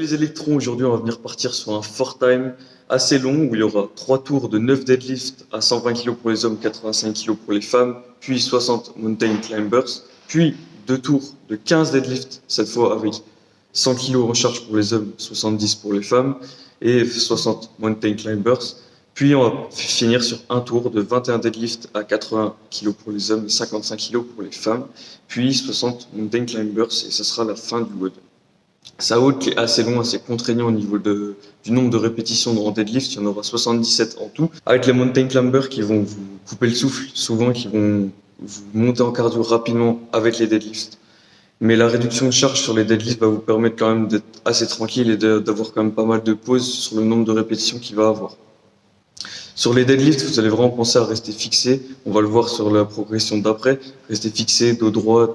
les électrons, aujourd'hui on va venir partir sur un 4 time assez long où il y aura 3 tours de 9 deadlifts à 120 kg pour les hommes, 85 kg pour les femmes, puis 60 mountain climbers, puis 2 tours de 15 deadlifts, cette fois avec 100 kg en charge pour les hommes, 70 pour les femmes et 60 mountain climbers. Puis on va finir sur un tour de 21 deadlifts à 80 kg pour les hommes et 55 kg pour les femmes, puis 60 mountain climbers et ça sera la fin du WOD. C'est un WOD qui est assez long, assez contraignant au niveau du nombre de répétitions en deadlift. Il y en aura 77 en tout. Avec les mountain climbers qui vont vous couper le souffle, souvent qui vont vous monter en cardio rapidement avec les deadlifts. Mais la réduction de charge sur les deadlifts va vous permettre quand même d'être assez tranquille et d'avoir quand même pas mal de pauses sur le nombre de répétitions qu'il va avoir. Sur les deadlifts, vous allez vraiment penser à rester fixé. On va le voir sur la progression d'après. Rester fixé, dos droit,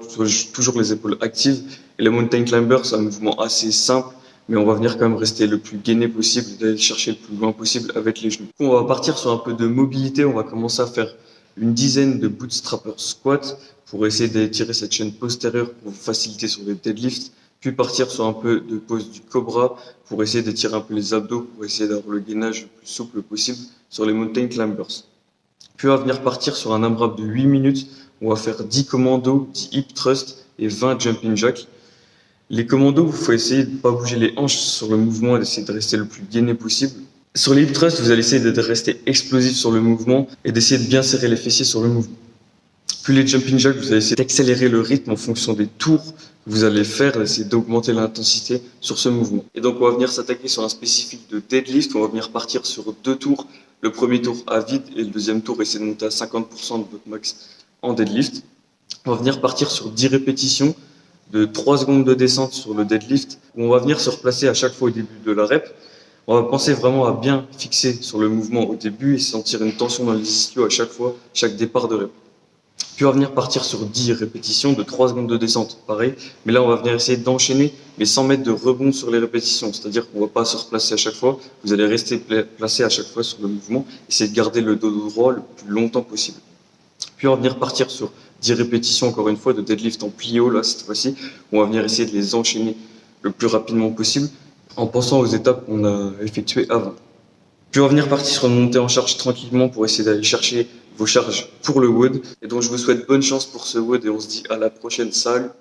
toujours les épaules actives. Et les mountain climbers, c'est un mouvement assez simple, mais on va venir quand même rester le plus gainé possible et d'aller chercher le plus loin possible avec les genoux. On va partir sur un peu de mobilité. On va commencer à faire une dizaine de bootstrapper squats pour essayer d'étirer cette chaîne postérieure pour faciliter sur les deadlifts. Puis partir sur un peu de pose du cobra pour essayer d'étirer un peu les abdos, pour essayer d'avoir le gainage le plus souple possible sur les mountain climbers. Puis on va venir partir sur un AMRAP de 8 minutes. On va faire 10 commandos, 10 hip thrust et 20 jumping jack. Les commandos, il faut essayer de ne pas bouger les hanches sur le mouvement et d'essayer de rester le plus gainé possible. Sur les hip thrust, vous allez essayer de rester explosif sur le mouvement et d'essayer de bien serrer les fessiers sur le mouvement. Puis les jumping jacks, vous allez essayer d'accélérer le rythme en fonction des tours que vous allez faire, d'essayer d'augmenter l'intensité sur ce mouvement. Et donc on va venir s'attaquer sur un spécifique de deadlift, on va venir partir sur 2 tours. Le premier tour à vide et le deuxième tour, essayer de monter à 50% de votre max en deadlift. On va venir partir sur 10 répétitions de 3 secondes de descente sur le deadlift, où on va venir se replacer à chaque fois au début de la rep. On va penser vraiment à bien fixer sur le mouvement au début et sentir une tension dans les ischios à chaque fois, chaque départ de rep. Puis on va venir partir sur 10 répétitions de 3 secondes de descente, pareil. Mais là, on va venir essayer d'enchaîner, mais sans mettre de rebond sur les répétitions. C'est-à-dire qu'on ne va pas se replacer à chaque fois. Vous allez rester placé à chaque fois sur le mouvement. Essayez de garder le dos droit le plus longtemps possible. Puis on va venir partir sur 10 répétitions, encore une fois, de deadlift en plio, là, cette fois-ci. On va venir essayer de les enchaîner le plus rapidement possible en pensant aux étapes qu'on a effectuées avant. Puis on va venir partir sur une montée en charge tranquillement pour essayer d'aller chercher vos charges pour le WOD. Et donc je vous souhaite bonne chance pour ce WOD et on se dit à la prochaine salle.